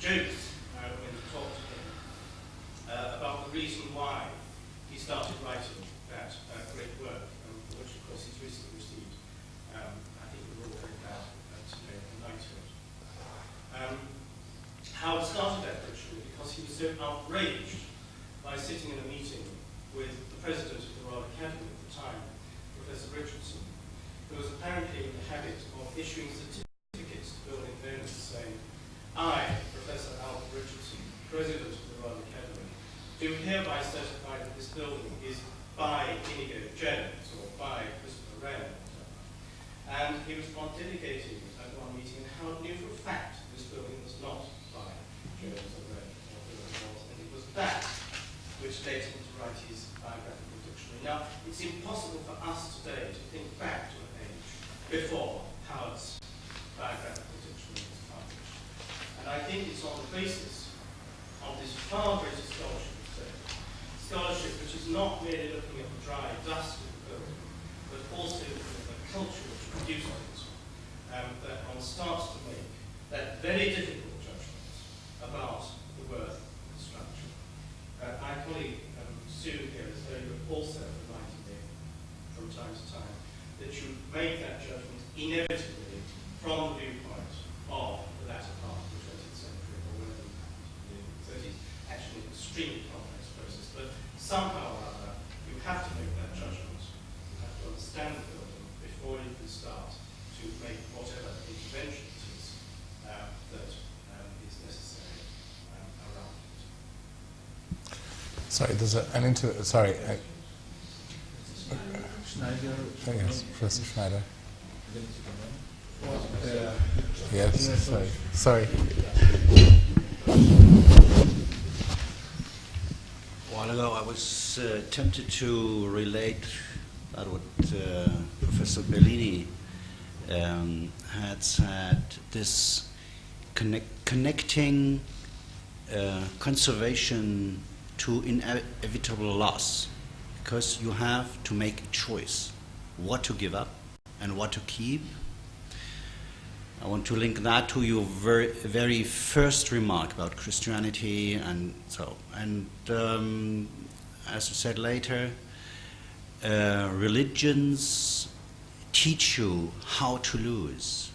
jokes when he talked to him about the reason why he started writing that great work, which of course he's recently received. I think we're all very glad to know a knighthood. Howard started that ritual because he was so outraged by sitting in a meeting with the president of the Royal Academy at the time, Professor Richardson, who was apparently in the habit of issuing certificates to building owners saying, I, Professor Albert Richardson, President of the Royal Academy, do hereby certify that this building is by Inigo Jones or by Christopher Wren. And he was pontificating at one meeting, and Howard knew for a fact this building was not by Jones or Wren or whoever it was, and it was that which led him to write his biographical dictionary. Now, it's impossible for us today to think back to an age before Howard's biographical dictionary was published. And I think it's on the basis of this far greater scholarship today, scholarship which is not merely looking at the dry dust of the building, but also looking at the culture which produced it, that one starts to make that very difficult judgment about the worth of the structure. My colleague Sue here is very good also reminding me from time to time that you make that judgment inevitably from the viewpoint of the latter part of the 20th century, or whatever the 30s. Actually, an extremely complex process, but somehow or other you have to make that judgment. You have to understand the building before you can start to make whatever intervention it is that is necessary around it. Sorry, there's an sorry. Schneider. Oh, yes, Professor Schneider. Yes, sorry. A while ago, I was tempted to relate that what Professor Bellini had said, this connecting conservation to inevitable loss, because you have to make a choice what to give up and what to keep. I want to link that to your very first remark about Christianity and so. And as you said later, religions teach you how to lose,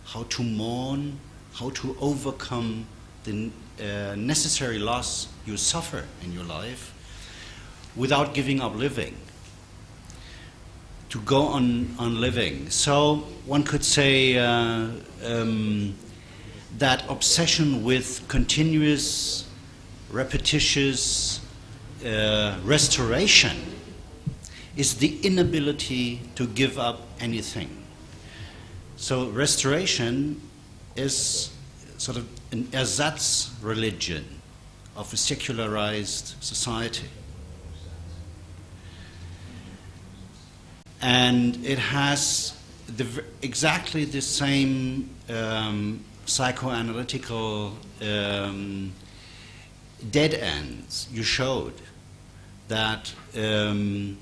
how to mourn, how to overcome the necessary loss you suffer in your life without giving up living, to go on living. So one could say that obsession with continuous, repetitious restoration is the inability to give up anything. So restoration is sort of an ersatz religion of a secularized society. And it has exactly the same psychoanalytical dead ends you showed, that in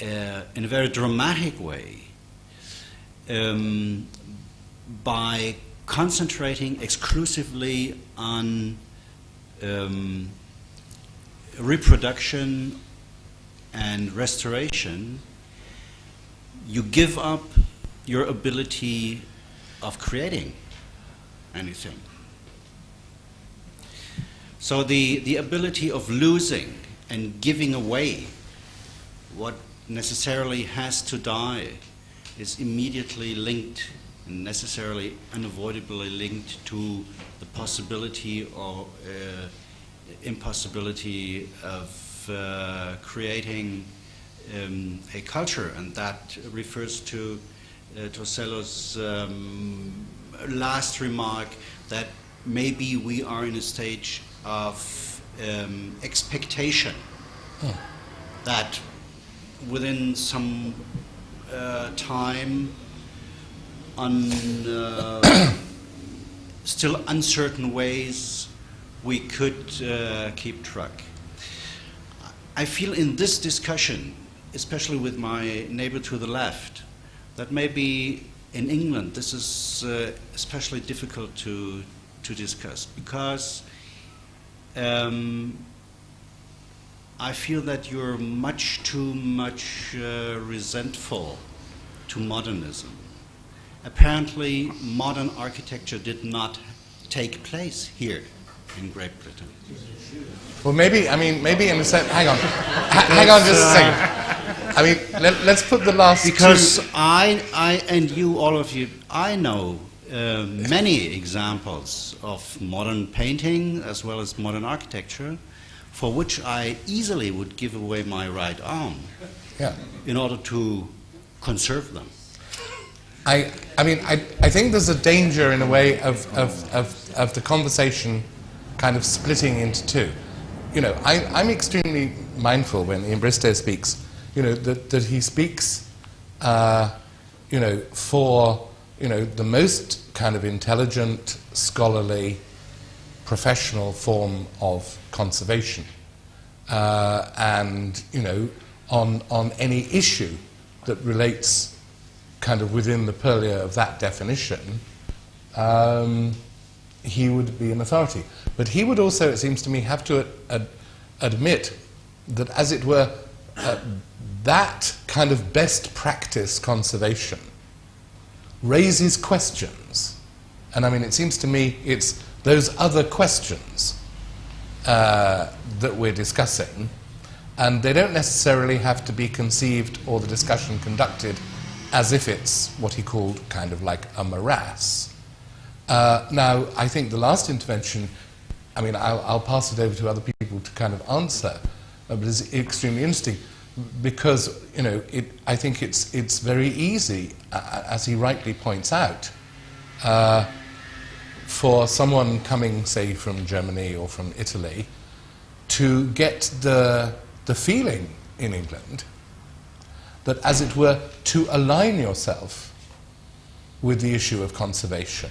a very dramatic way, by concentrating exclusively on reproduction and restoration, you give up your ability of creating anything. So the ability of losing and giving away what necessarily has to die is immediately linked and necessarily unavoidably linked to the possibility or impossibility of creating a culture, and that refers to Tosello's last remark that maybe we are in a stage of expectation that within some time, on still uncertain ways, we could keep track. I feel in this discussion, especially with my neighbor to the left, that maybe in England this is especially difficult to to discuss, because I feel that you're much too much resentful to modernism. Apparently, modern architecture did not take place here in Great Britain. Well, maybe in a sense, hang on just a second. I mean, let's put the last Because two. I and you, all of you, I know many examples of modern painting as well as modern architecture, for which I easily would give away my right arm in order to conserve them. I think there's a danger in a way of the conversation kind of splitting into two. You know, I'm extremely mindful when Ian Bristow speaks, you know, that he speaks, you know, for, you know, the most kind of intelligent, scholarly, professional form of conservation. And, you know, on any issue that relates kind of within the purlieu of that definition, he would be an authority. But he would also, it seems to me, have to admit that, as it were, that kind of best practice conservation raises questions. And I mean, it seems to me it's those other questions that we're discussing, and they don't necessarily have to be conceived or the discussion conducted as if it's what he called kind of like a morass. Now, I think the last intervention, I mean, I'll pass it over to other people to kind of answer, but it's extremely interesting because, you know, I think it's very easy, as he rightly points out, for someone coming, say, from Germany or from Italy, to get the feeling in England that, as it were, to align yourself with the issue of conservation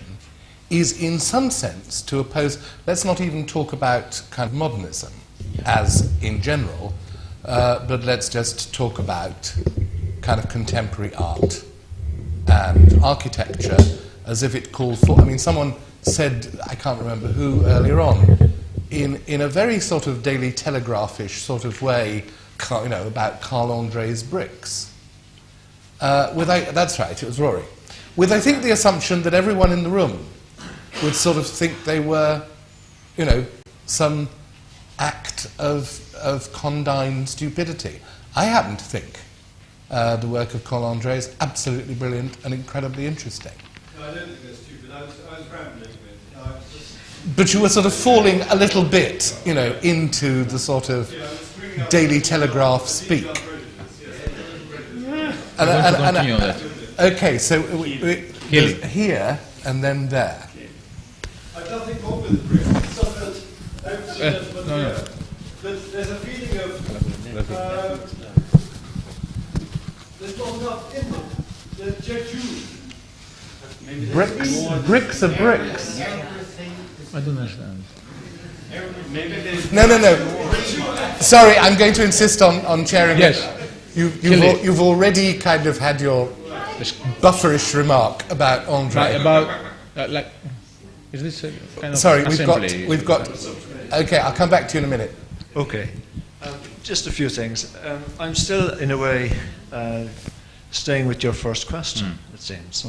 is, in some sense, to oppose, let's not even talk about kind of modernism as in general, but let's just talk about kind of contemporary art and architecture as if it called for, I mean, someone said, I can't remember who, earlier on, in a very sort of Daily Telegraph-ish sort of way, you know, about Carl André's bricks. That's right, it was Rory. With, I think, the assumption that everyone in the room would sort of think they were, you know, some act of condign stupidity. I happen to think the work of Carl André is absolutely brilliant and incredibly interesting. No, I don't think they're stupid. I was rambling a bit. But you were sort of falling a little bit, you know, into the sort of Daily Telegraph speak. Okay, so here and then there. I've nothing wrong with the brick. It's not that but there's a feeling of there's not enough in them. They're jejune. Bricks are bricks. I don't understand. No. Sorry, I'm going to insist on chairing. Yes. You've already kind of had your bufferish remark about André. Right, about like, is this a kind of Sorry, assembly? we've got. Okay, I'll come back to you in a minute. Okay, just a few things. I'm still, in a way, staying with your first question, it seems.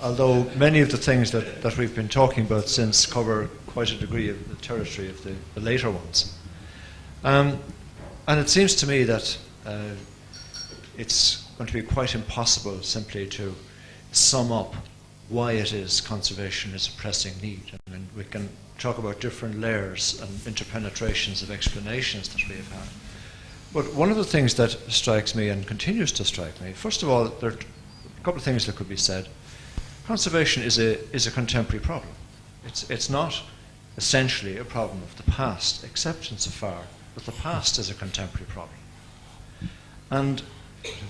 Although many of the things that we've been talking about since cover quite a degree of the territory of the later ones. And it seems to me that it's going to be quite impossible simply to sum up why it is conservation is a pressing need. I mean, we can talk about different layers and interpenetrations of explanations that we have had. But one of the things that strikes me and continues to strike me, first of all, there are a couple of things that could be said. Conservation is a contemporary problem. It's not essentially a problem of the past, except insofar that the past is a contemporary problem. And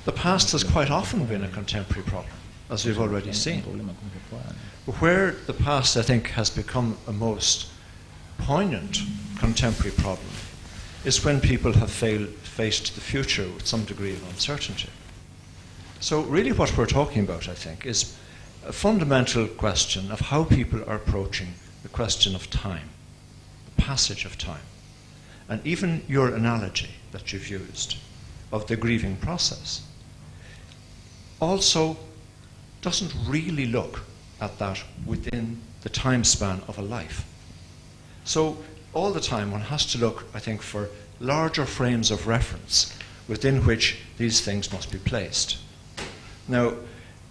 the past has quite often been a contemporary problem, as we've already seen. But where the past, I think, has become a most poignant contemporary problem is when people have faced the future with some degree of uncertainty. So really what we're talking about, I think, is a fundamental question of how people are approaching the question of time, the passage of time. And even your analogy that you've used of the grieving process also doesn't really look at that within the time span of a life. So all the time one has to look, I think, for larger frames of reference within which these things must be placed. Now,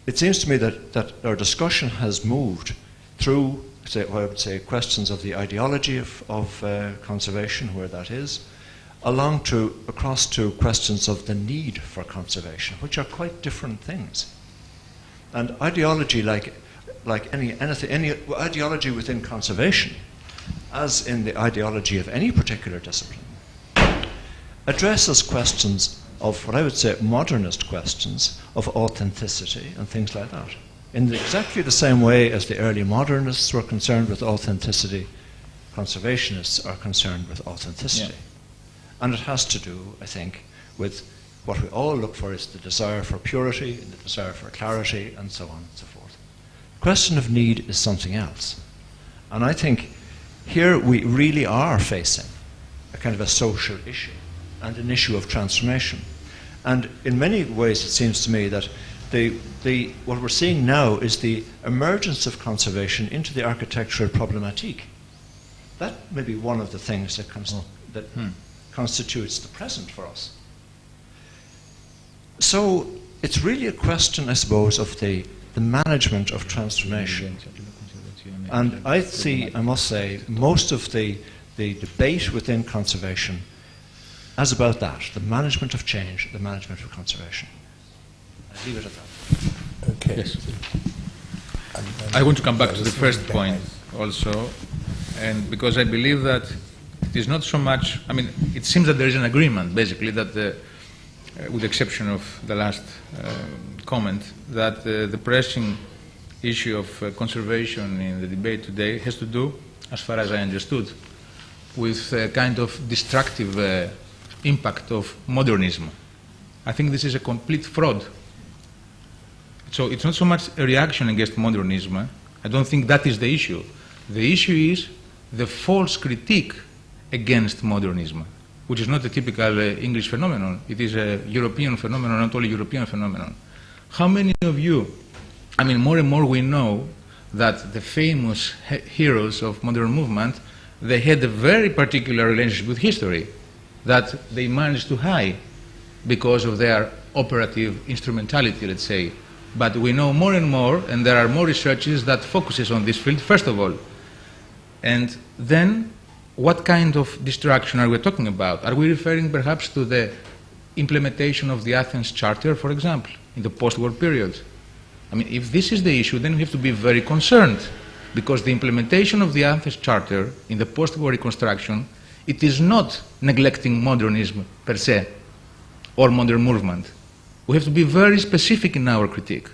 it seems to me that our discussion has moved through, say, what I would say, questions of the ideology of conservation, where that is, across to questions of the need for conservation, which are quite different things. And ideology, like any ideology within conservation, as in the ideology of any particular discipline, addresses questions of what I would say modernist questions of authenticity and things like that. In exactly the same way as the early modernists were concerned with authenticity, conservationists are concerned with authenticity. Yeah. And it has to do, I think, with what we all look for is the desire for purity and the desire for clarity and so on and so forth. The question of need is something else. And I think here we really are facing a kind of a social issue and an issue of transformation. And in many ways it seems to me that what we're seeing now is the emergence of conservation into the architectural problematique. That may be one of the things that constitutes the present for us. So it's really a question, I suppose, of the management of transformation. And I see, I must say, most of the debate within conservation as about that, the management of change, the management of conservation. I leave it at that. Okay. Yes. I want to come back to the first point also, and because I believe that it is not so much, I mean, it seems that there is an agreement, basically, that with the exception of the last comment, that the pressing issue of conservation in the debate today has to do, as far as I understood, with a kind of destructive impact of modernism. I think this is a complete fraud. So it's not so much a reaction against modernism. I don't think that is the issue. The issue is the false critique against modernism, which is not a typical English phenomenon. It is a European phenomenon, not only European phenomenon. How many of you, I mean, more and more we know that the famous heroes of modern movement, they had a very particular relationship with history that they managed to hide because of their operative instrumentality, let's say. But we know more and more, and there are more researches that focuses on this field, first of all. And then, what kind of destruction are we talking about? Are we referring perhaps to the implementation of the Athens Charter, for example, in the post-war period? I mean, if this is the issue, then we have to be very concerned, because the implementation of the Athens Charter in the post-war reconstruction, it is not neglecting modernism per se, or modern movement. We have to be very specific in our critique.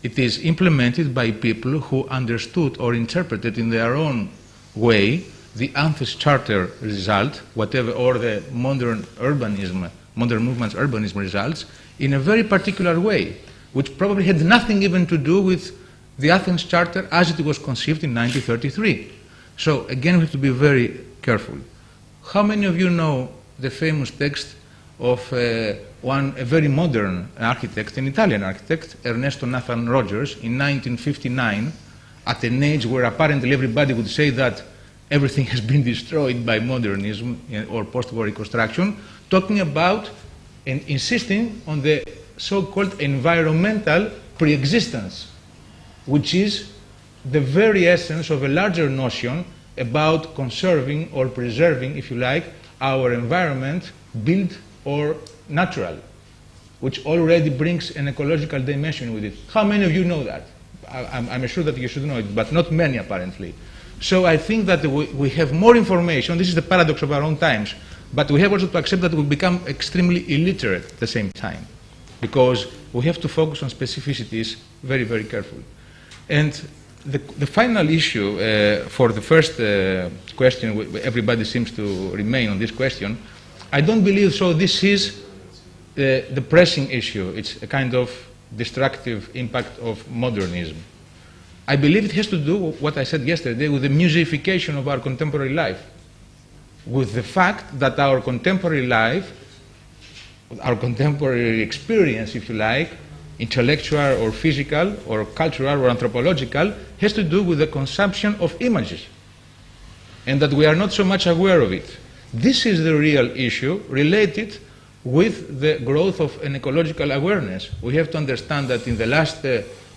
It is implemented by people who understood or interpreted in their own way the Athens Charter result, whatever, or the modern urbanism, modern movement's urbanism results, in a very particular way, which probably had nothing even to do with the Athens Charter as it was conceived in 1933. So again, we have to be very careful. How many of you know the famous text of a very modern architect, an Italian architect, Ernesto Nathan Rogers, in 1959, at an age where apparently everybody would say that everything has been destroyed by modernism or post-war reconstruction, talking about and insisting on the so-called environmental pre-existence, which is the very essence of a larger notion about conserving or preserving, if you like, our environment, built or natural, which already brings an ecological dimension with it. How many of you know that? I'm sure that you should know it, but not many apparently. So I think that we have more information. This is the paradox of our own times. But we have also to accept that we become extremely illiterate at the same time, because we have to focus on specificities very, very carefully. And the final issue for the first question, everybody seems to remain on this question. I don't believe so. This is the pressing issue. It's a kind of destructive impact of modernism. I believe it has to do with what I said yesterday, with the museification of our contemporary life, with the fact that our contemporary life, our contemporary experience, if you like, intellectual or physical or cultural or anthropological, has to do with the consumption of images, and that we are not so much aware of it. This is the real issue related with the growth of an ecological awareness. We have to understand that in the last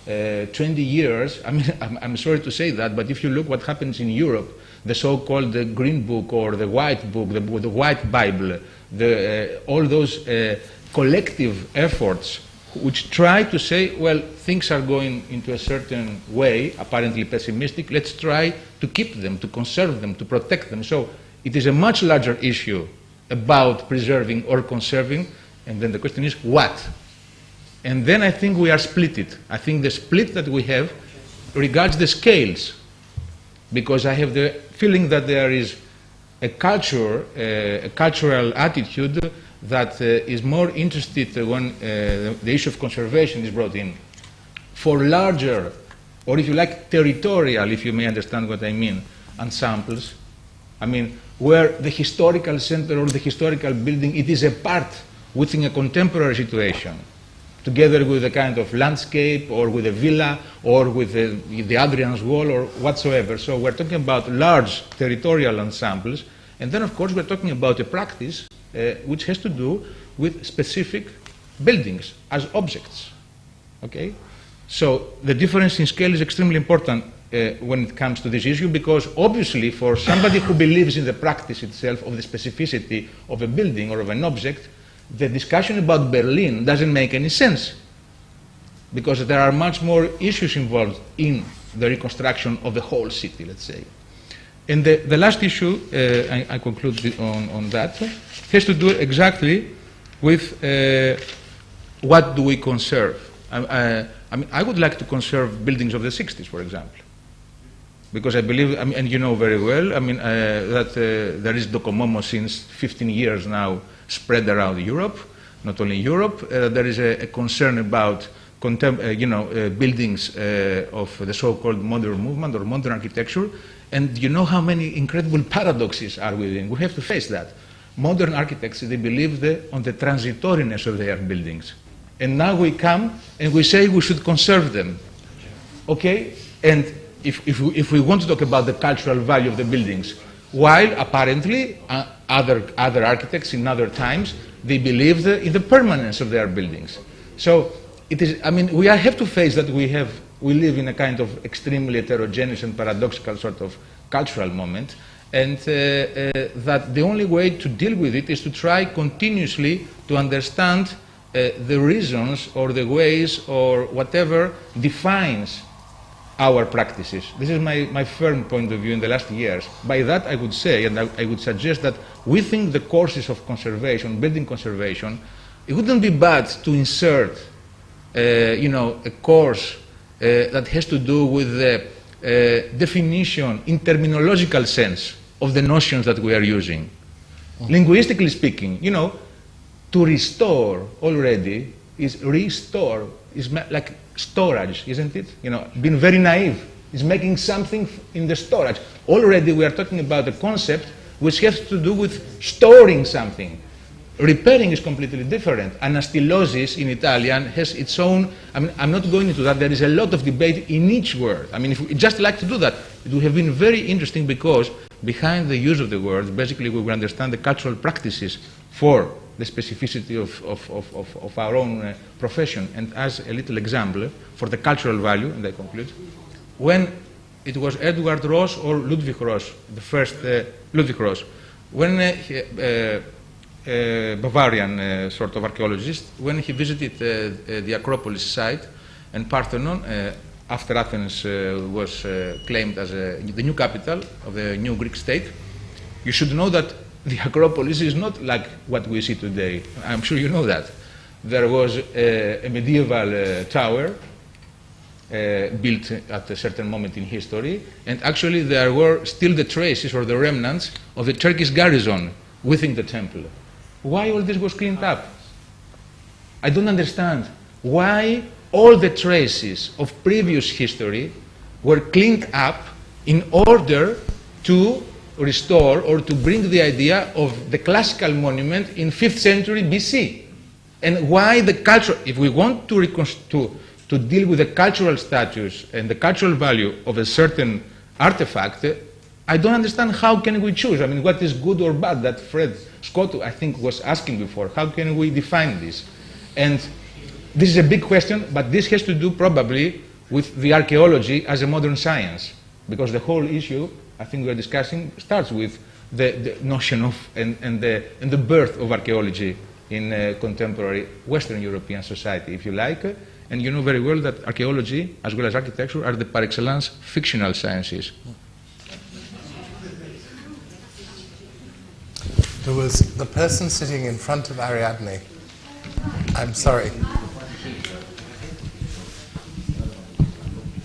20 years, I mean, I'm sorry to say that, but if you look what happens in Europe, the so-called Green Book or the White Book, the White Bible, all those collective efforts which try to say, well, things are going into a certain way, apparently pessimistic, let's try to keep them, to conserve them, to protect them. So it is a much larger issue about preserving or conserving, and then the question is what? And then I think we are splitted. I think the split that we have regards the scales, because I have the feeling that there is a culture, a cultural attitude that is more interested when the issue of conservation is brought in for larger, or if you like, territorial, if you may understand what I mean, ensembles. I mean, where the historical center or the historical building, it is a part within a contemporary situation, together with a kind of landscape or with a villa or with the Adrian's Wall or whatsoever. So we're talking about large territorial ensembles, and then of course we're talking about a practice which has to do with specific buildings as objects. Okay? So the difference in scale is extremely important when it comes to this issue, because obviously for somebody who believes in the practice itself of the specificity of a building or of an object, the discussion about Berlin doesn't make any sense, because there are much more issues involved in the reconstruction of the whole city, let's say. And the last issue, I conclude on that, has to do exactly with what do we conserve. I mean, I would like to conserve buildings of the 60s, for example, because I believe, I mean, and you know very well, I mean, that there is Ikonomou since 15 years now spread around Europe, not only Europe. There is a concern about buildings of the so-called modern movement or modern architecture. And you know how many incredible paradoxes are within. We have to face that. Modern architects, they believe on the transitoriness of their buildings. And now we come and we say we should conserve them. Okay? And if we want to talk about the cultural value of the buildings, while apparently other architects in other times, they believe in the permanence of their buildings. So it is, I mean, we have to face that we live in a kind of extremely heterogeneous and paradoxical sort of cultural moment, and that the only way to deal with it is to try continuously to understand the reasons or the ways or whatever defines our practices. This is my firm point of view in the last years. By that I would say, and I would suggest that within the courses of conservation, building conservation, it wouldn't be bad to insert a course that has to do with the definition in terminological sense of the notions that we are using. Linguistically speaking, to restore already is restore, is like storage, isn't it? Being very naive is making something in the storage. Already we are talking about a concept which has to do with storing something. Repairing is completely different. Anastilosis in Italian has its own, I mean, I'm not going into that. There is a lot of debate in each word. I mean, if we just like to do that, it would have been very interesting, because behind the use of the word, basically we will understand the cultural practices for the specificity of our own profession. And as a little example, for the cultural value, and I conclude, when it was Edward Ross or Ludwig Ross, the first Ludwig Ross, when Bavarian sort of archaeologist, when he visited the Acropolis site and Parthenon, after Athens was claimed as the new capital of the new Greek state, you should know that the Acropolis is not like what we see today. I'm sure you know that. There was a medieval tower built at a certain moment in history, and actually there were still the traces or the remnants of the Turkish garrison within the temple. Why all this was cleaned up? I don't understand why all the traces of previous history were cleaned up in order to restore or to bring the idea of the classical monument in 5th century BC. And why the culture, if we want to deal with the cultural status and the cultural value of a certain artifact, I don't understand how can we choose. I mean, what is good or bad that Fred Scott, I think, was asking before. How can we define this? And this is a big question, but this has to do probably with the archaeology as a modern science, because the whole issue, I think we're discussing, starts with the notion of and the birth of archaeology in contemporary Western European society, if you like. And you know very well that archaeology, as well as architecture, are the par excellence fictional sciences. There was the person sitting in front of Ariadne. I'm sorry.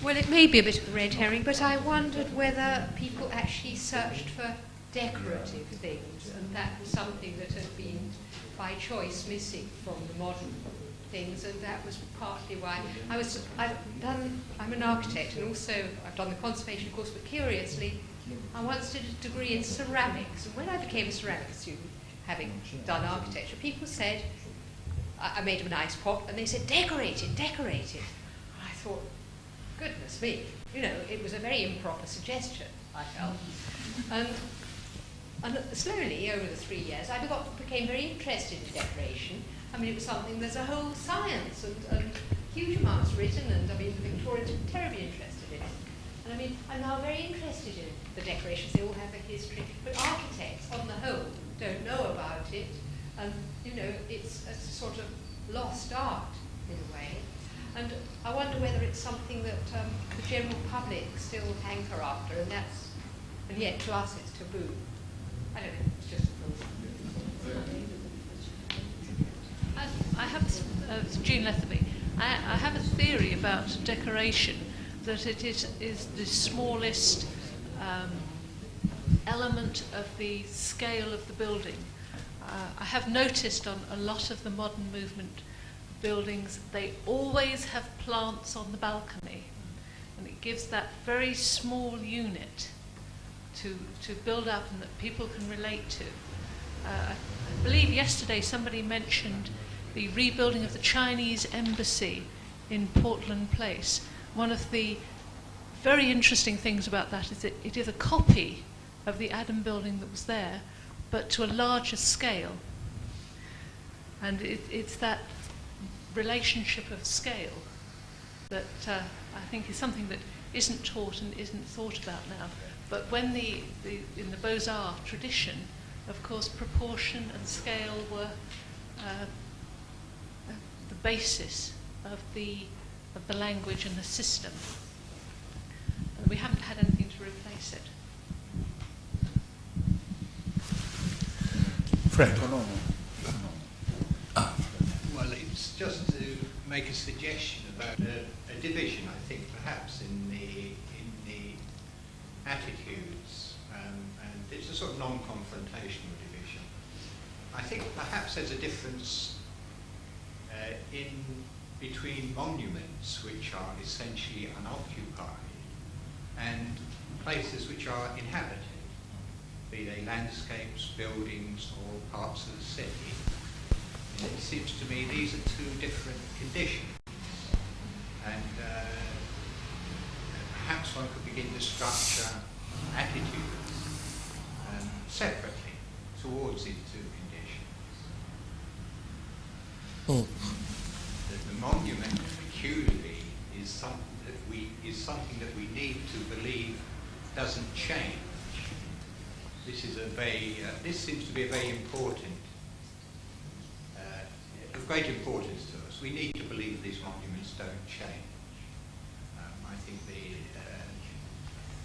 Well, it may be a bit of a red herring, but I wondered whether people actually searched for decorative things, and that was something that had been, by choice, missing from the modern things, and that was partly why I'm an architect, and also I've done the conservation course, but curiously, I once did a degree in ceramics, and when I became a ceramics student, having done architecture, people said, I made them an ice pot, and they said, decorate it, decorate it. I thought, goodness me, you know, it was a very improper suggestion, I felt. And slowly, over the 3 years, I became very interested in decoration. I mean, it was something, there's a whole science and huge amounts written, and I mean, the Victorians were terribly interested in it. And I mean, I'm now very interested in the decorations, they all have a history, but architects, on the whole, don't know about it, and, you know, it's a sort of lost art, in a way. And I wonder whether it's something that the general public still hanker after, and yet to us it's taboo. I don't know, it's just a thought. I have, Jean Letherby, I have a theory about decoration, that it is the smallest element of the scale of the building. I have noticed on a lot of the modern movement buildings, they always have plants on the balcony, and it gives that very small unit to build up and that people can relate to. I believe yesterday somebody mentioned the rebuilding of the Chinese embassy in Portland Place. One of the very interesting things about that is that it is a copy of the Adam building that was there, but to a larger scale. And it's that relationship of scale that I think is something that isn't taught and isn't thought about now. But when in the Beaux-Arts tradition, of course, proportion and scale were the basis of the language and the system. And we haven't had anything to replace it. Fred. Well, it's just to make a suggestion about a division, I think, perhaps in the attitudes, and it's a sort of non-confrontational division. I think perhaps there's a difference in between monuments which are essentially unoccupied and places which are inhabited, be they landscapes, buildings, or parts of the city. And it seems to me these are two different conditions. And perhaps one could begin to structure attitudes separately towards these two conditions. The monument peculiarly is something that we need to believe doesn't change. This seems to be a very important, of great importance to us. We need to believe these monuments don't change. I think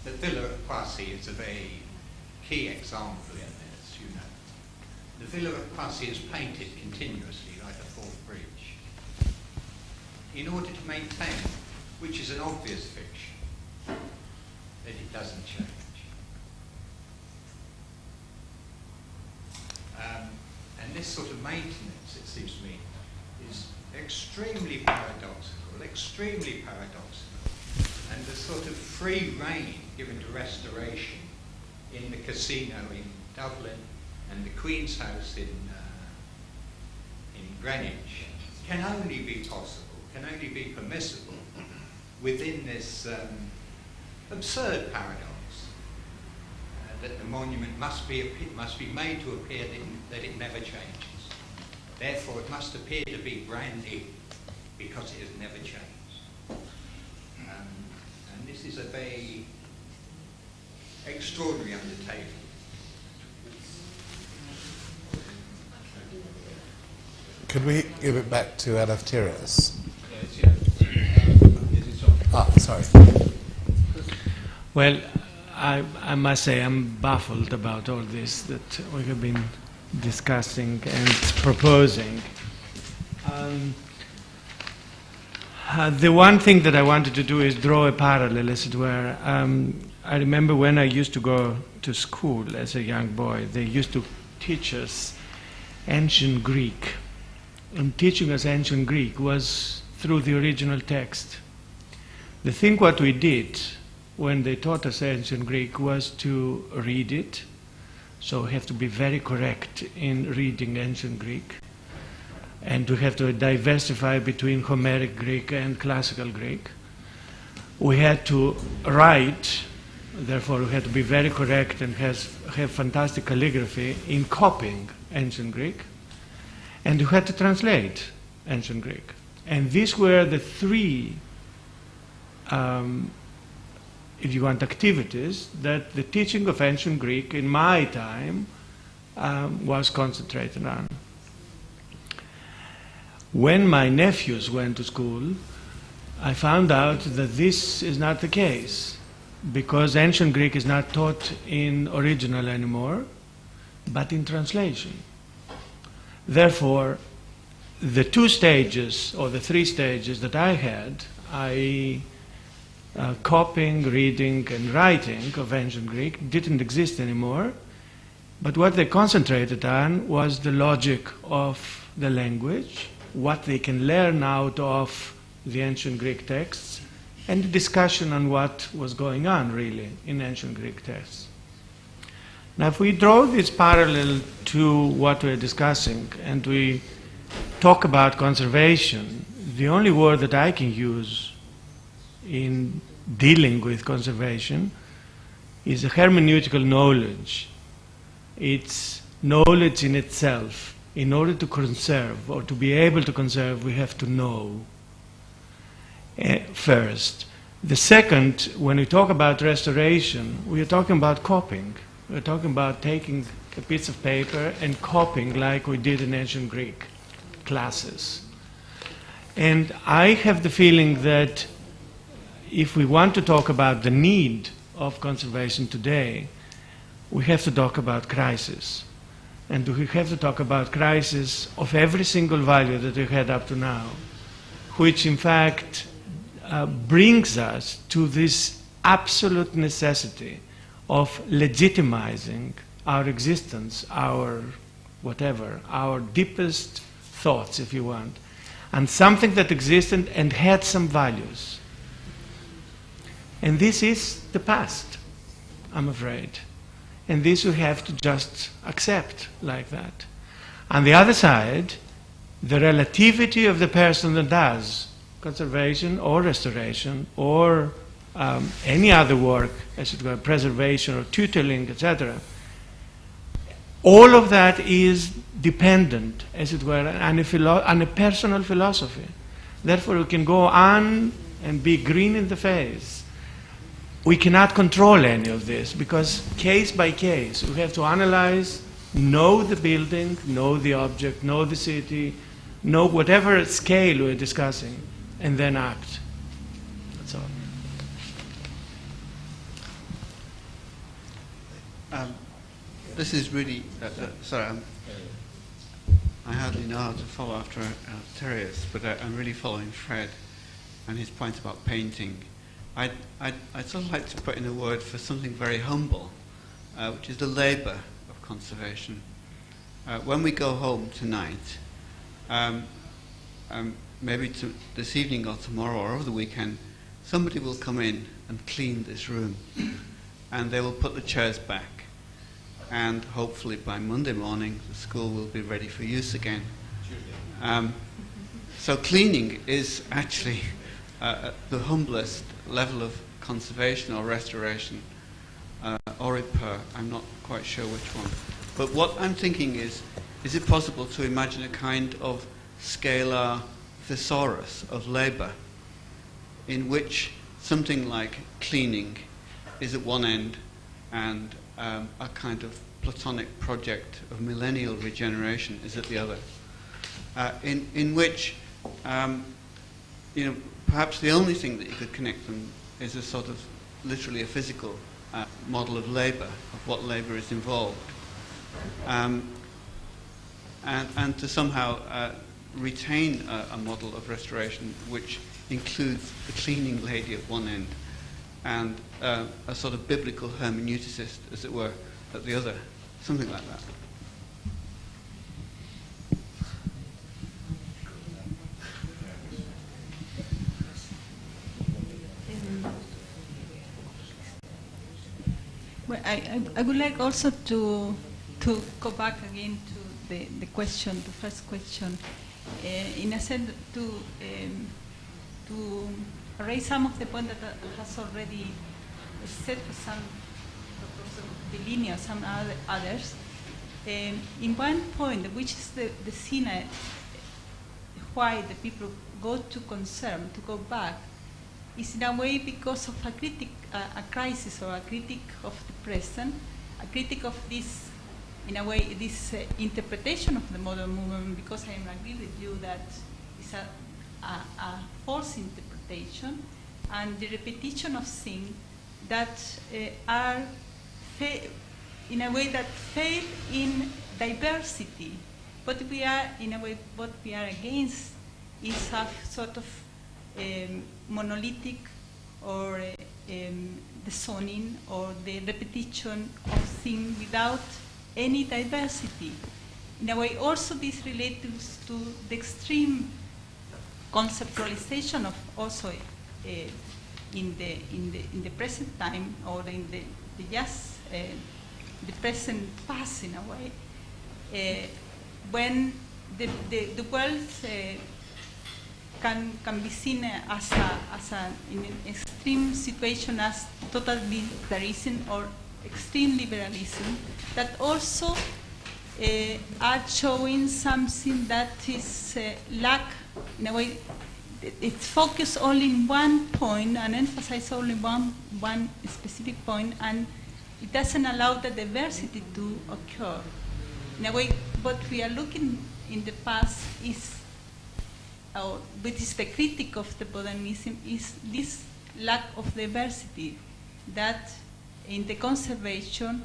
the Villa at Poissy is a very key example in this, you know. The Villa at Poissy is painted continuously like a fourth bridge in order to maintain, which is an obvious fiction, that it doesn't change. And this sort of maintenance, it seems to me, is extremely paradoxical, and the sort of free rein given to restoration in the casino in Dublin and the Queen's House in Greenwich can only be possible, can only be permissible within this absurd paradox that the monument must be made to appear that it never changes. Therefore, it must appear to be brand new because it has never changed. And this is a very extraordinary undertaking. Could we give it back to Eleftherios? Sorry. Well, I must say I'm baffled about all this that we have been discussing and proposing. The one thing that I wanted to do is draw a parallel, as it were. I remember when I used to go to school as a young boy, they used to teach us ancient Greek. And teaching us ancient Greek was through the original text. The thing what we did when they taught us ancient Greek was to read it. So we have to be very correct in reading ancient Greek. And we have to diversify between Homeric Greek and classical Greek. We had to write, therefore we had to be very correct and have fantastic calligraphy in copying ancient Greek. And we had to translate ancient Greek. And these were the three, if you want, activities that the teaching of ancient Greek in my time was concentrated on. When my nephews went to school, I found out that this is not the case, because ancient Greek is not taught in original anymore, but in translation. Therefore, the two stages, or the three stages that I had, copying, reading, and writing of ancient Greek, didn't exist anymore. But what they concentrated on was the logic of the language, what they can learn out of the ancient Greek texts, and the discussion on what was going on, really, in ancient Greek texts. Now, if we draw this parallel to what we're discussing, and we talk about conservation, the only word that I can use in dealing with conservation is a hermeneutical knowledge. It's knowledge in itself. In order to conserve, or to be able to conserve, we have to know first. The second, when we talk about restoration, we are talking about copying. We're talking about taking a piece of paper and copying like we did in ancient Greek classes. And I have the feeling that if we want to talk about the need of conservation today, we have to talk about crisis. And we have to talk about crisis of every single value that we had up to now, which in fact brings us to this absolute necessity of legitimizing our existence, our whatever, our deepest thoughts, if you want, and something that existed and had some values. And this is the past, I'm afraid. And this we have to just accept like that. On the other side, the relativity of the person that does conservation or restoration or any other work, as it were, preservation or tutoring, etc., all of that is dependent, as it were, on a personal philosophy. Therefore, we can go on and be green in the face. We cannot control any of this, because case by case, we have to analyze, know the building, know the object, know the city, know whatever scale we're discussing, and then act. That's all. This is really, sorry, I hardly know how to follow after Eleftherios, but I'm really following Fred and his point about painting. I'd sort of like to put in a word for something very humble, which is the labour of conservation. When we go home tonight, maybe this evening or tomorrow or over the weekend, somebody will come in and clean this room, and they will put the chairs back, and hopefully by Monday morning the school will be ready for use again. So cleaning is actually the humblest level of conservation or restoration or repair. I'm not quite sure which one. But what I'm thinking is it possible to imagine a kind of scalar thesaurus of labour in which something like cleaning is at one end and a kind of Platonic project of millennial regeneration is at the other, in which perhaps the only thing that you could connect them is a sort of literally a physical model of labour, of what labour is involved, and to somehow retain a model of restoration which includes the cleaning lady at one end and a sort of biblical hermeneuticist, as it were, at the other, something like that. Well, I would like also to go back again to the question, the first question, in a sense to raise some of the points that has already said for some Bellini or some others. In one point, which is the scene why the people go to conserve, to go back, is in a way because of a crisis or a critic of the present, a critic of this, in a way, this interpretation of the modern movement, because I agree with you that it's a false interpretation, and the repetition of things that are, in a way, that fail in diversity. But we are, in a way, what we are against is a sort of monolithic or the zoning or the repetition of things without any diversity. In a way, also this relates to the extreme conceptualization of also in the present time or in the just the present past, in a way, when the world can be seen as in an extreme situation as total militarism or extreme liberalism, that also are showing something that is lack, in a way, it's focused only in one point and emphasize only one specific point, and it doesn't allow the diversity to occur. In a way, what we are looking in the past is, which is the critique of the modernism, is this lack of diversity that in the conservation,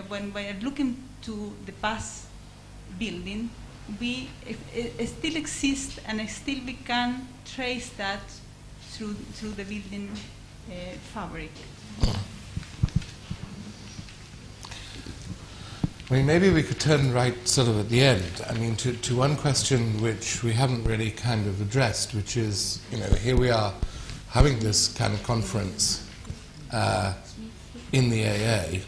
when we are looking to the past building, it still exists and still we can trace that through the building fabric. I mean, maybe we could turn right sort of at the end. I mean, to one question which we haven't really kind of addressed, which is, here we are having this kind of conference in the AA,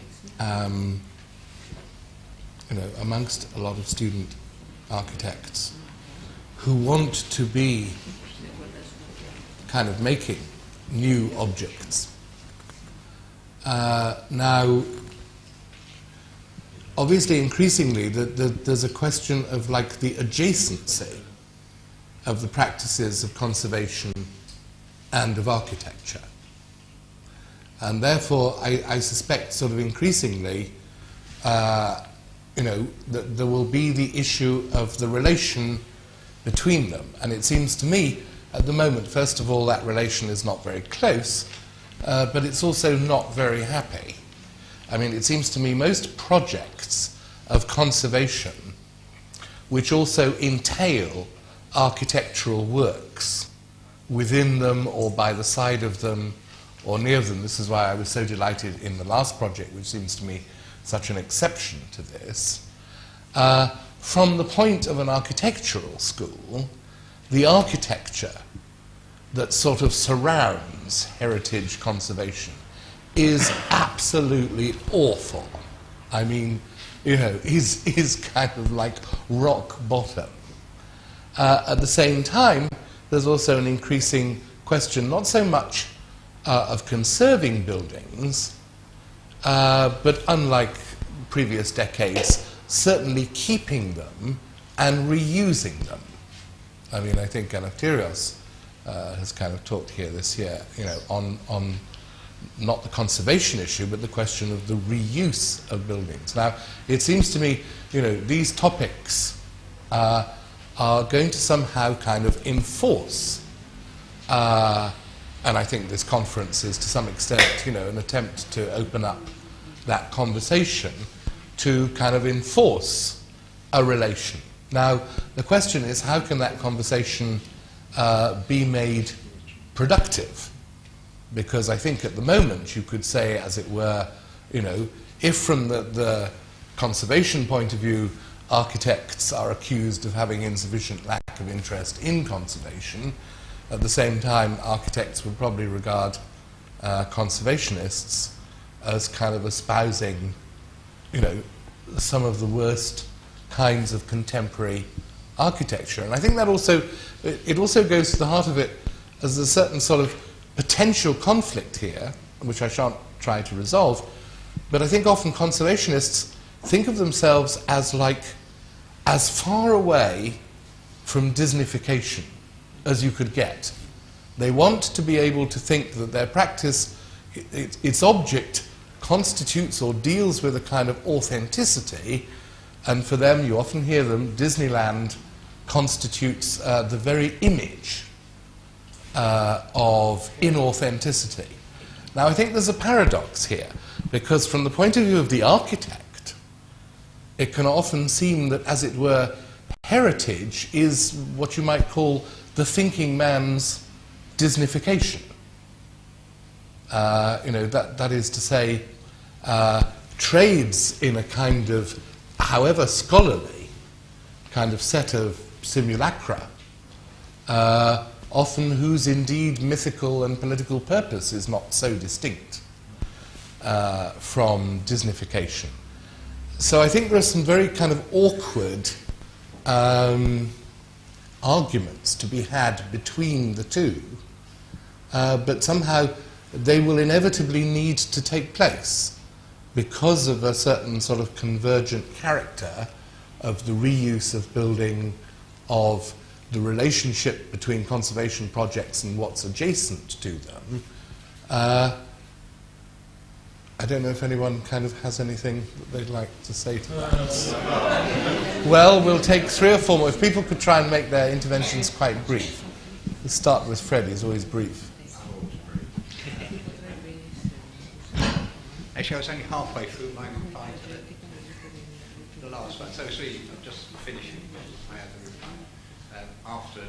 amongst a lot of student architects who want to be kind of making new objects. Now, obviously, increasingly, there's a question of like the adjacency of the practices of conservation and of architecture. And therefore, I suspect sort of increasingly, that there will be the issue of the relation between them. And it seems to me, at the moment, first of all, that relation is not very close, but it's also not very happy. I mean, it seems to me most projects of conservation, which also entail architectural works within them or by the side of them or near them, this is why I was so delighted in the last project, which seems to me such an exception to this, from the point of an architectural school, the architecture that sort of surrounds heritage conservation is absolutely awful. I mean, you know, is kind of like rock bottom. At the same time, there's also an increasing question, not so much of conserving buildings, but unlike previous decades, certainly keeping them and reusing them. I mean, I think Eleftherios has kind of talked here this year, you know, on not the conservation issue, but the question of the reuse of buildings. Now, it seems to me, you know, these topics are going to somehow kind of enforce, and I think this conference is to some extent, you know, an attempt to open up that conversation to kind of enforce a relation. Now, the question is, how can that conversation be made productive? Because I think at the moment you could say, as it were, you know, if from the conservation point of view, architects are accused of having insufficient lack of interest in conservation, at the same time architects would probably regard conservationists as kind of espousing, you know, some of the worst kinds of contemporary architecture. And I think that also, it also goes to the heart of it as a certain sort of potential conflict here, which I shan't try to resolve, but I think often conservationists think of themselves as like, as far away from Disneyfication as you could get. They want to be able to think that their practice, its object constitutes or deals with a kind of authenticity, and for them, you often hear them, Disneyland constitutes the very image of inauthenticity. Now, I think there's a paradox here, because from the point of view of the architect, it can often seem that, as it were, heritage is what you might call the thinking man's Disneyfication. You know, that is to say, trades in a kind of, however scholarly, kind of set of simulacra, often whose indeed mythical and political purpose is not so distinct from Disneyfication. So I think there are some very kind of awkward arguments to be had between the two, but somehow they will inevitably need to take place because of a certain sort of convergent character of the reuse of building, of the relationship between conservation projects and what's adjacent to them. I don't know if anyone kind of has anything that they'd like to say to that. Well, we'll take 3 or 4 more. If people could try and make their interventions quite brief. We'll start with Fred, he's always brief. Actually, I was only halfway through my reply to the last one. So it's really just finishing. I had the reply. After the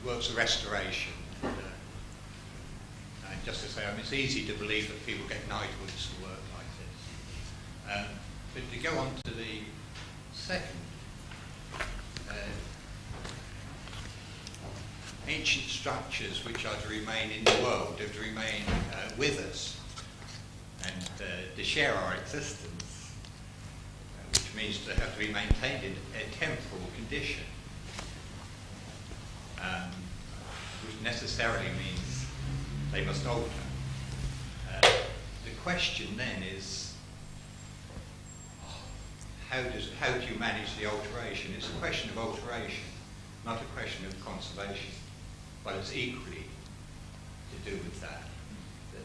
works of restoration, and just to say, I mean, it's easy to believe that people get knighthoods for work like this. But to go on to the second, ancient structures which are to remain in the world, are to remain with us, and to share our existence, which means to have to be maintained in a temporal condition, which necessarily means they must alter. The question then is, how do you manage the alteration? It's a question of alteration, not a question of conservation, but it's equally to do with that.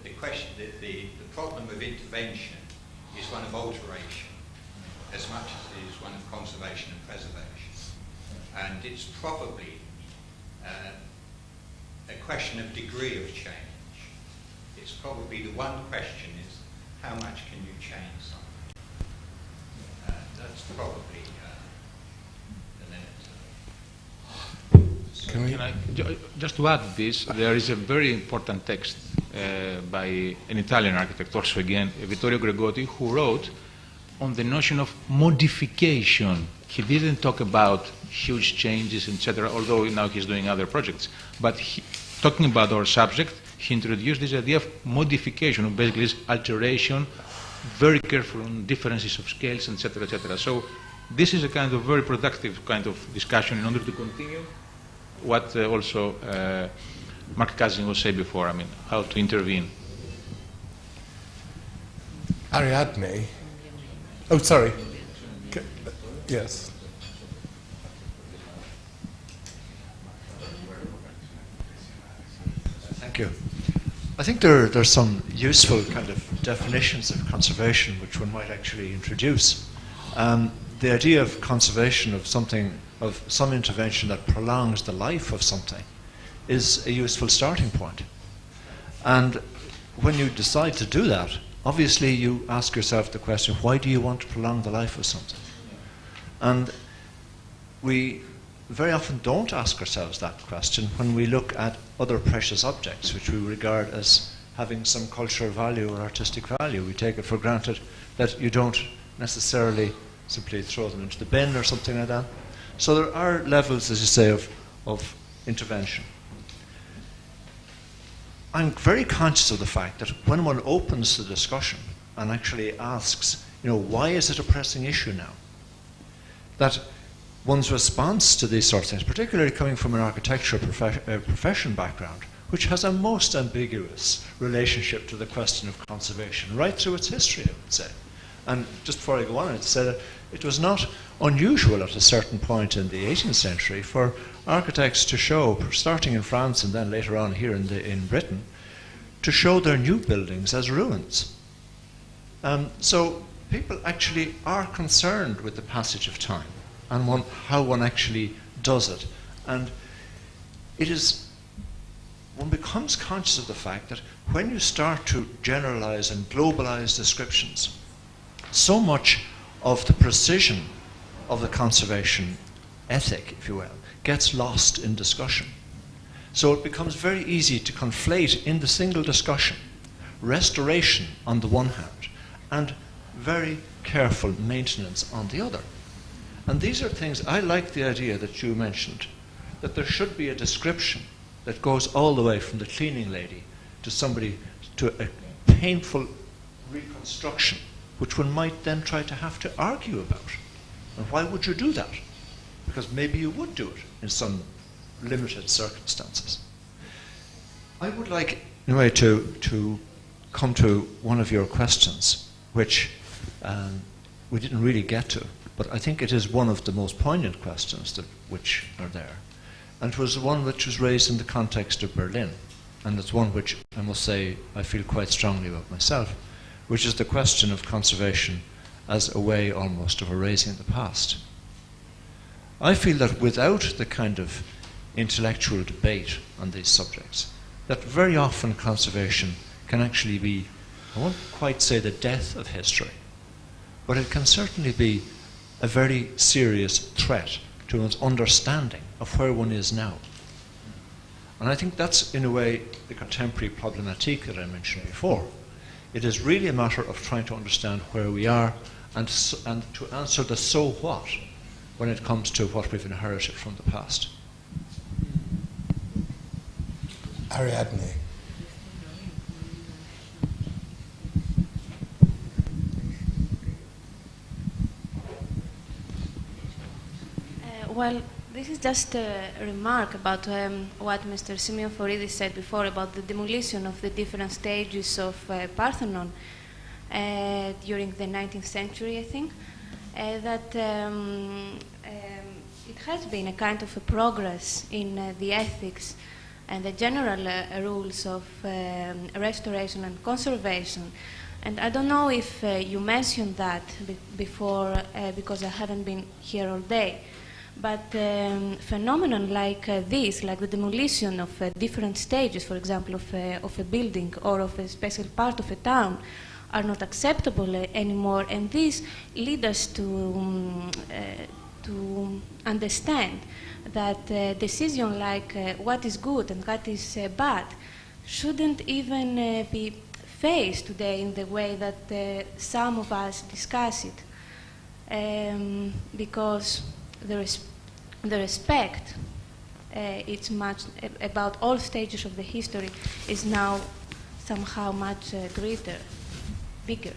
The question, the problem of intervention is one of alteration as much as it is one of conservation and preservation. And it's probably a question of degree of change. It's probably the one question is, how much can you change something? That's probably the limit. Just to add this, there is a very important text by an Italian architect, also again, Vittorio Grigori, who wrote on the notion of modification he didn't talk about huge changes, etc., although now he's doing other projects. But talking about our subject, he introduced this idea of modification, of basically this alteration, very careful on differences of scales, etc., etc. So this is a kind of very productive kind of discussion in order to continue what also Mark Kazin was saying before, I mean, how to intervene. Ariadne. Oh, sorry. Yes. Thank you. I think there's some useful kind of definitions of conservation which one might actually introduce. The idea of conservation of something, of some intervention that prolongs the life of something, is a useful starting point. And when you decide to do that, obviously you ask yourself the question, why do you want to prolong the life of something? And we very often don't ask ourselves that question when we look at other precious objects which we regard as having some cultural value or artistic value. We take it for granted that you don't necessarily simply throw them into the bin or something like that. So there are levels, as you say, of intervention. I'm very conscious of the fact that when one opens the discussion and actually asks, why is it a pressing issue now? That one's response to these sorts of things, particularly coming from an architectural profession background, which has a most ambiguous relationship to the question of conservation, right through its history, I would say. And just before I go on, I'd say that it was not unusual at a certain point in the 18th century for architects to show, starting in France and then later on here in Britain, to show their new buildings as ruins. So people actually are concerned with the passage of time and how one actually does it. And one becomes conscious of the fact that when you start to generalize and globalize descriptions, so much of the precision of the conservation ethic, if you will, gets lost in discussion. So it becomes very easy to conflate in the single discussion restoration on the one hand and very careful maintenance on the other. And these are things, I like the idea that you mentioned, that there should be a description that goes all the way from the cleaning lady to a painful reconstruction, which one might then try to have to argue about. And why would you do that? Because maybe you would do it in some limited circumstances. I would like, in a way, to come to one of your questions, which we didn't really get to, but I think it is one of the most poignant questions which are there. And it was one which was raised in the context of Berlin, and it's one which I must say I feel quite strongly about myself, which is the question of conservation as a way almost of erasing the past. I feel that without the kind of intellectual debate on these subjects, that very often conservation can actually be, I won't quite say the death of history, but it can certainly be a very serious threat to one's understanding of where one is now. And I think that's, in a way, the contemporary problematique that I mentioned before. It is really a matter of trying to understand where we are and to answer the so what when it comes to what we've inherited from the past. Ariadne. Well, this is just a remark about what Mr. Simeon Foridis said before about the demolition of the different stages of Parthenon during the 19th century, I think, that it has been a kind of a progress in the ethics and the general rules of restoration and conservation. And I don't know if you mentioned that before because I haven't been here all day. But phenomenon like this, like the demolition of different stages, for example, of a building or of a special part of a town, are not acceptable anymore. And this leads us to understand that decision like what is good and what is bad shouldn't even be faced today in the way that some of us discuss it. because the respect it's much about all stages of the history is now somehow much greater, bigger.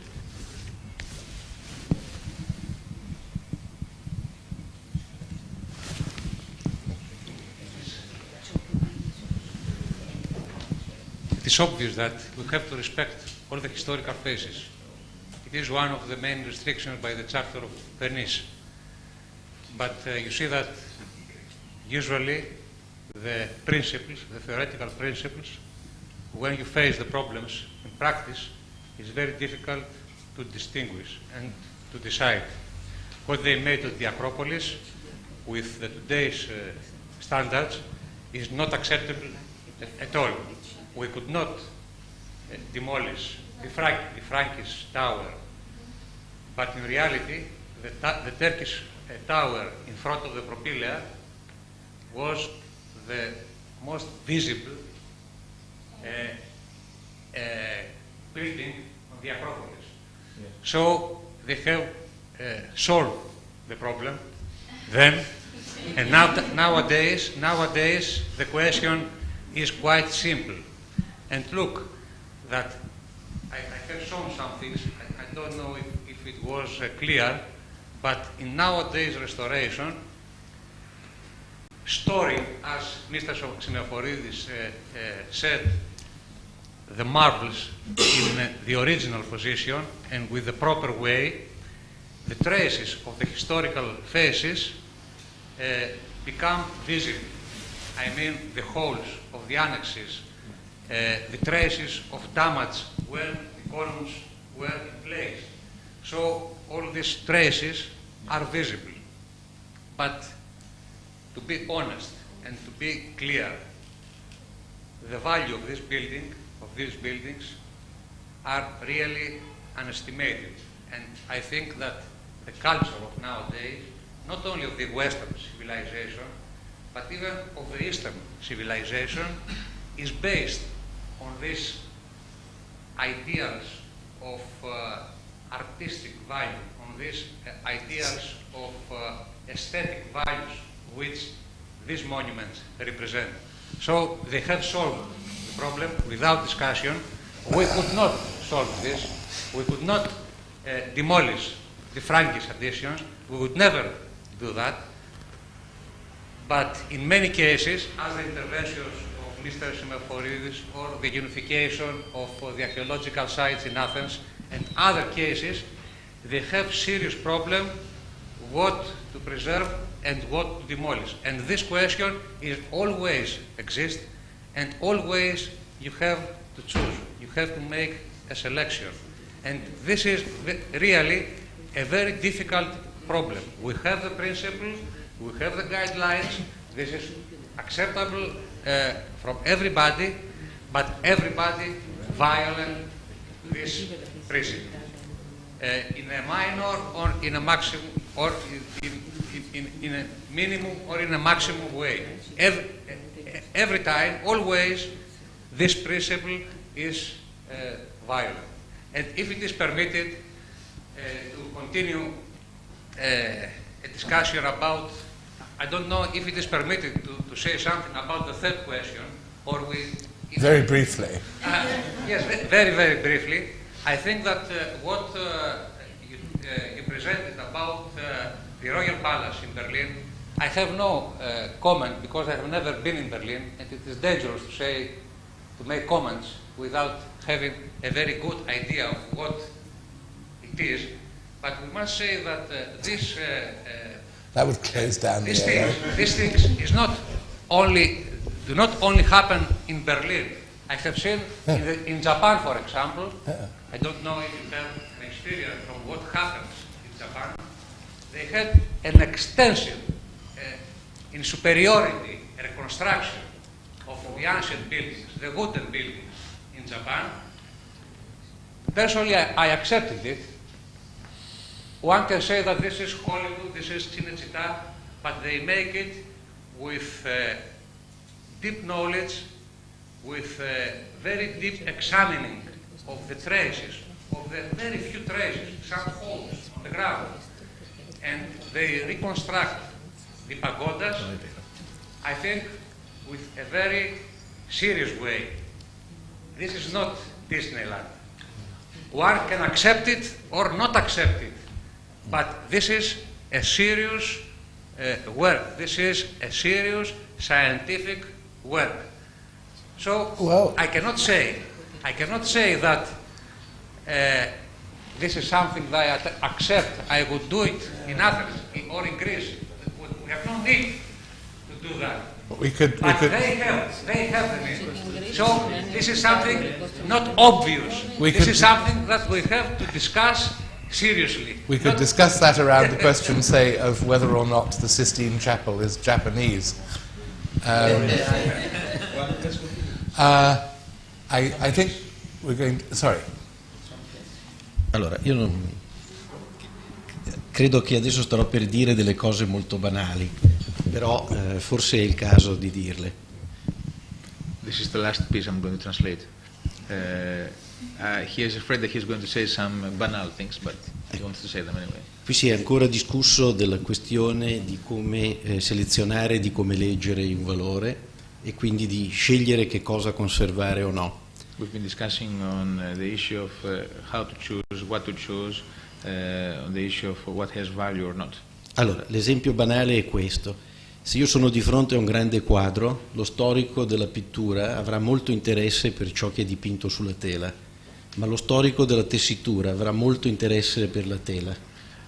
It is obvious that we have to respect all the historical phases. It is one of the main restrictions by the Charter of Venice. But you see that usually the principles, the theoretical principles, when you face the problems in practice, it's very difficult to distinguish and to decide. What they made at the Acropolis with today's standards is not acceptable at all. We could not demolish the Frankish tower, but in reality, the Turkish tower in front of the propylaea was the most visible building on the Acropolis. Yeah. So they have solved the problem then, and nowadays the question is quite simple. And look, that I have shown some things. I don't know if it was clear, but in nowadays restoration, storing, as Mr. Xenoforidis said, the marbles in the original position and with the proper way, the traces of the historical phases become visible. I mean, the holes of the annexes, the traces of damage when the columns were in place. So all these traces are visible. But to be honest and to be clear, the value of this building, of these buildings, are really unestimated. And I think that the culture of nowadays, not only of the Western civilization, but even of the Eastern civilization, is based on these ideals of artistic value, on these ideals of aesthetic values which these monuments represent. So they have solved the problem without discussion. We could not solve this. We could not demolish the Frankish additions. We would never do that. But in many cases, as the interventions of Mr. Xenoforidis or the unification of the archaeological sites in Athens and other cases, they have serious problem what to preserve and what to demolish. And this question is always exist, and always you have to choose. You have to make a selection. And this is really a very difficult problem. We have the principles, we have the guidelines, this is acceptable from everybody, but everybody violates this principle. In a minor or in a maximum, or in a minimum or in a maximum way. Every time, always, this principle is violent. And if it is permitted to continue a discussion about, I don't know if it is permitted to say something about the third question, or we... Very briefly. Yes, very, very briefly. I think that what you presented about the Royal Palace in Berlin, I have no comment because I have never been in Berlin, and it is dangerous to make comments without having a very good idea of what it is. But we must say that this that would close down these things do not only happen in Berlin. I have seen in Japan, for example. I don't know if you have an experience from what happens in Japan. They had an extensive, in superiority, reconstruction of the ancient buildings, the wooden buildings in Japan. Personally, I accepted it. One can say that this is Hollywood, this is Cinecittà, but they make it with deep knowledge, with very deep examining of the traces, of the very few traces, some holes on the ground. and they reconstruct the pagodas, I think, with a very serious way. This is not Disneyland. One can accept it or not accept it, but this is a serious work. This is a serious scientific work. So Well, I cannot say that this is something that I accept. I would do it in Athens or in Greece. We have no need to do that. we could But they have the need. So this is something not obvious. We This could- is something that we have to discuss seriously. we could discuss that around the question, say, of whether or not the Sistine Chapel is Japanese. I think we're going. Sorry. Allora, io non credo che adesso starò per dire delle cose molto banali, però forse è il caso di dirle. This is the last piece I'm going to translate. He is afraid that he's going to say some banal things, but he wants to say them anyway. Qui si è ancora discusso della questione di come selezionare, di come leggere un valore e quindi di scegliere che cosa conservare o no. We've been discussing on the issue of how to choose, what to choose, on the issue of what has value or not. Allora, l'esempio banale è questo. Se io sono di fronte a un grande quadro, lo storico della pittura avrà molto interesse per ciò che è dipinto sulla tela, ma lo storico della tessitura avrà molto interesse per la tela.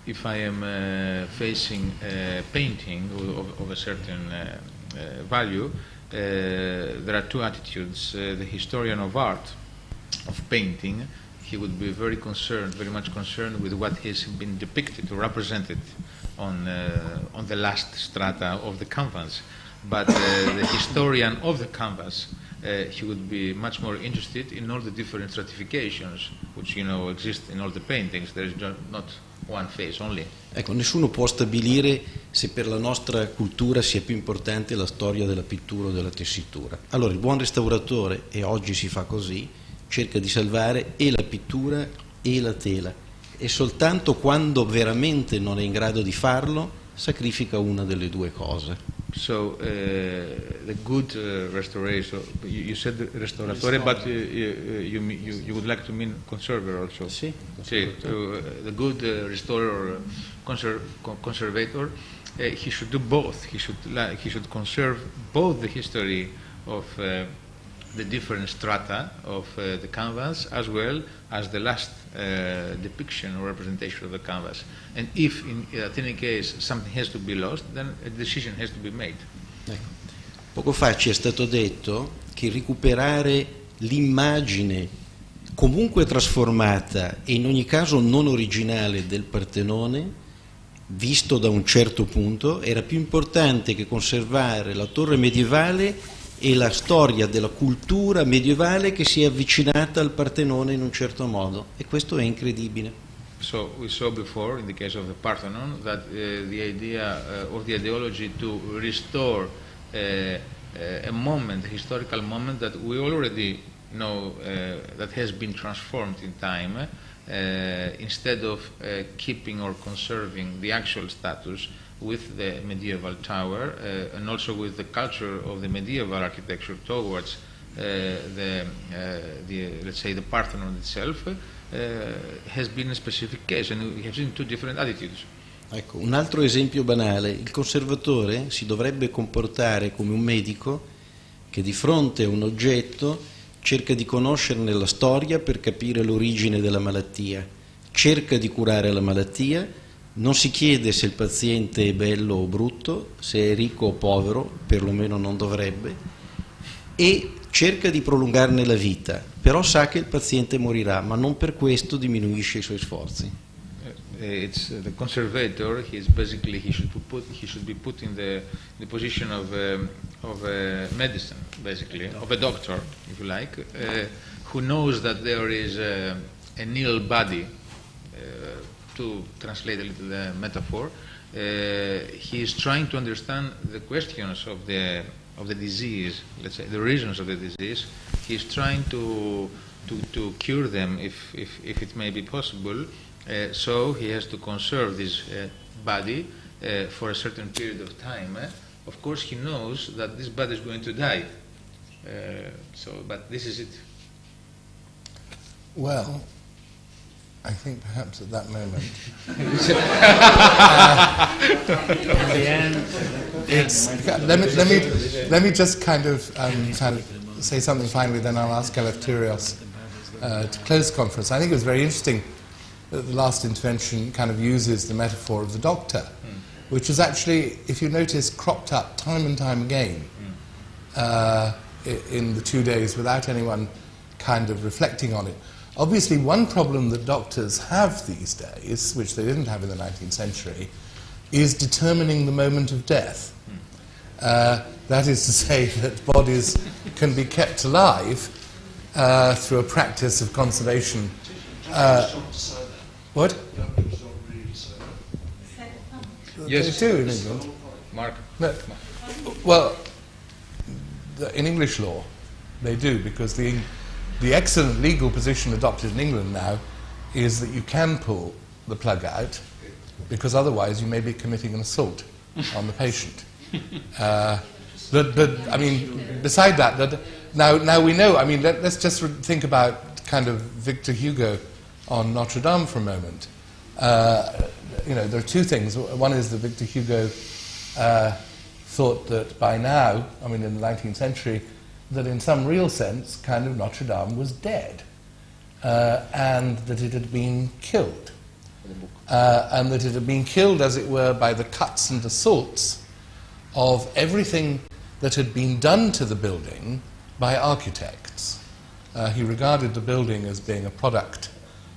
If I am facing a painting of a certain value, there are two attitudes. The historian of art, of painting, he would be very much concerned with what has been depicted or represented on the last strata of the canvas. But the historian of the canvas, he would be much more interested in all the different stratifications which exist in all the paintings. There is not one face only. Ecco, nessuno può stabilire se per la nostra cultura sia più importante la storia della pittura o della tessitura. Allora il buon restauratore, e oggi si fa così, cerca di salvare e la pittura e la tela, e soltanto quando veramente non è in grado di farlo sacrifica una delle due cose. So the good restoration, you said restauratore, but you would like to mean conservator also. Sì, The good restorer or conservator, he should do both. He should conserve both the history of the different strata of the canvas as well as the last depiction or representation of the canvas. And if at any case something has to be lost, then a decision has to be made. Ecco. Poco fa ci è stato detto che recuperare l'immagine comunque trasformata e in ogni caso non originale del Partenone, visto da un certo punto, era più importante che conservare la torre medievale e la storia della cultura medievale che si è avvicinata al Partenone in un certo modo, e questo è incredibile. So we saw before, in the case of the Parthenon, that the idea or the ideology to restore a moment, a historical moment that we already know that has been transformed in time, instead of keeping or conserving the actual status with the medieval tower and also with the culture of the medieval architecture towards let's say the Parthenon itself, has been a specific case, and we have seen two different attitudes. Ecco, un altro esempio banale: il conservatore si dovrebbe comportare come un medico che di fronte a un oggetto cerca di conoscerne la storia per capire l'origine della malattia, cerca di curare la malattia, non si chiede se il paziente è bello o brutto, se è ricco o povero, perlomeno non dovrebbe, e cerca di prolungarne la vita, però sa che il paziente morirà, ma non per questo diminuisce i suoi sforzi. It's the conservator. He should be put in the position of medicine, basically, of a doctor, if you like, who knows that there is an ill body. To translate a little the metaphor, he is trying to understand the questions of the disease, let's say the reasons of the disease. He is trying to to cure them if it may be possible. So he has to conserve this body for a certain period of time. Of course, he knows that this body is going to die. But this is it. Well, I think perhaps at that moment, let me just kind of say something finally. Then I'll ask Eleftherios to close the conference. I think it was very interesting that the last intervention kind of uses the metaphor of the doctor, which is actually, if you notice, cropped up time and time again in the 2 days without anyone kind of reflecting on it. Obviously, one problem that doctors have these days, which they didn't have in the 19th century, is determining the moment of death. That is to say that bodies can be kept alive through a practice of conservation. What? Yes, they do in England. Mark. No. Well, in English law, they do, because the excellent legal position adopted in England now is that you can pull the plug out, because otherwise you may be committing an assault on the patient. But I mean, beside that, now we know. I mean, let's just think about kind of Victor Hugo on Notre Dame for a moment. You know, there are two things. One is that Victor Hugo thought that by now, I mean, in the 19th century, that in some real sense, kind of Notre Dame was dead, and that it had been killed. And that it had been killed, as it were, by the cuts and assaults of everything that had been done to the building by architects. He regarded the building as being a product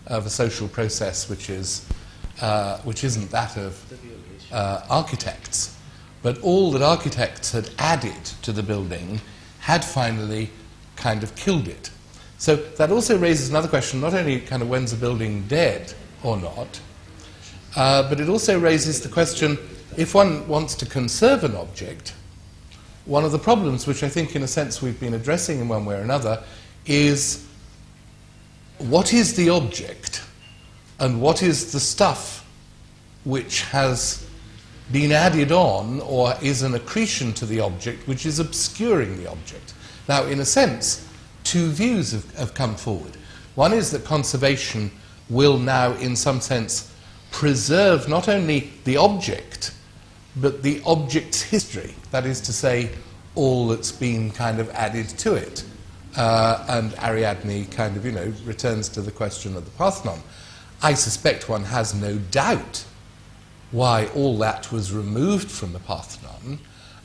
of a social process which isn't that of architects, but all that architects had added to the building had finally kind of killed it. So that also raises another question, not only kind of when's a building dead or not, but it also raises the question, if one wants to conserve an object, one of the problems, which I think in a sense we've been addressing in one way or another, is what is the object and what is the stuff which has been added on or is an accretion to the object which is obscuring the object. Now, in a sense, two views have come forward. One is that conservation will now, in some sense, preserve not only the object, but the object's history. That is to say, all that's been kind of added to it. And Ariadne kind of, returns to the question of the Parthenon. I suspect one has no doubt why all that was removed from the Parthenon,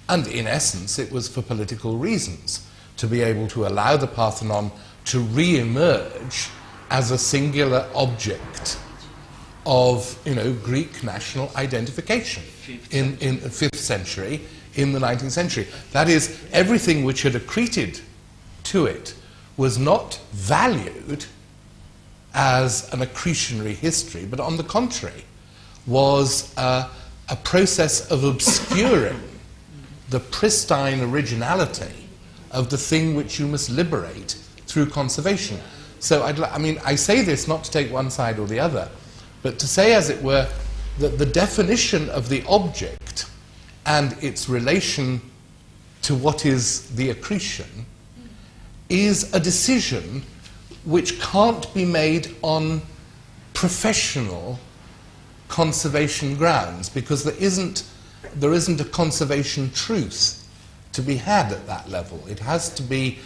and in essence it was for political reasons, to be able to allow the Parthenon to re-emerge as a singular object of, Greek national identification in the 5th century, in the 19th century. That is, everything which had accreted to it was not valued as an accretionary history, but on the contrary, was a process of obscuring the pristine originality of the thing which you must liberate through conservation. So, I say this not to take one side or the other, but to say, as it were, that the definition of the object and its relation to what is the accretion is a decision which can't be made on professional conservation grounds, because there isn't a conservation truth to be had at that level. It has to be,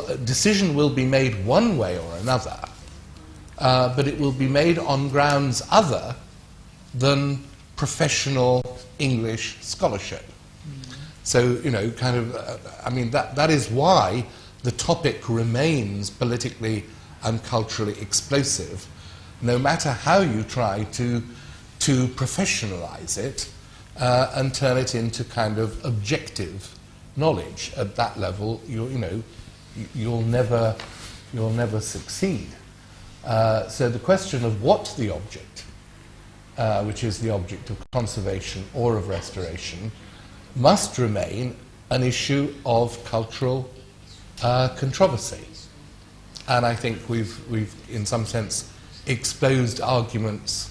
a decision will be made one way or another, but it will be made on grounds other than professional English scholarship. So, that is why the topic remains politically and culturally explosive, no matter how you try to professionalize it and turn it into kind of objective knowledge. At that level, you'll never succeed. So the question of what the object, which is the object of conservation or of restoration, must remain an issue of cultural controversy. and I think we've in some sense, exposed arguments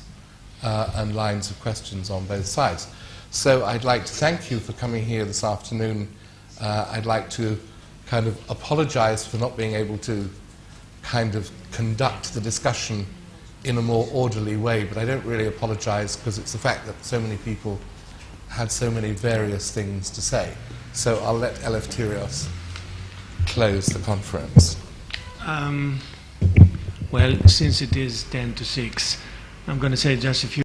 and lines of questions on both sides. So I'd like to thank you for coming here this afternoon. I'd like to kind of apologize for not being able to kind of conduct the discussion in a more orderly way, but I don't really apologize because it's the fact that so many people had so many various things to say. So I'll let Eleftherios close the conference. Well, since it is 10 to 6, I'm going to say just a few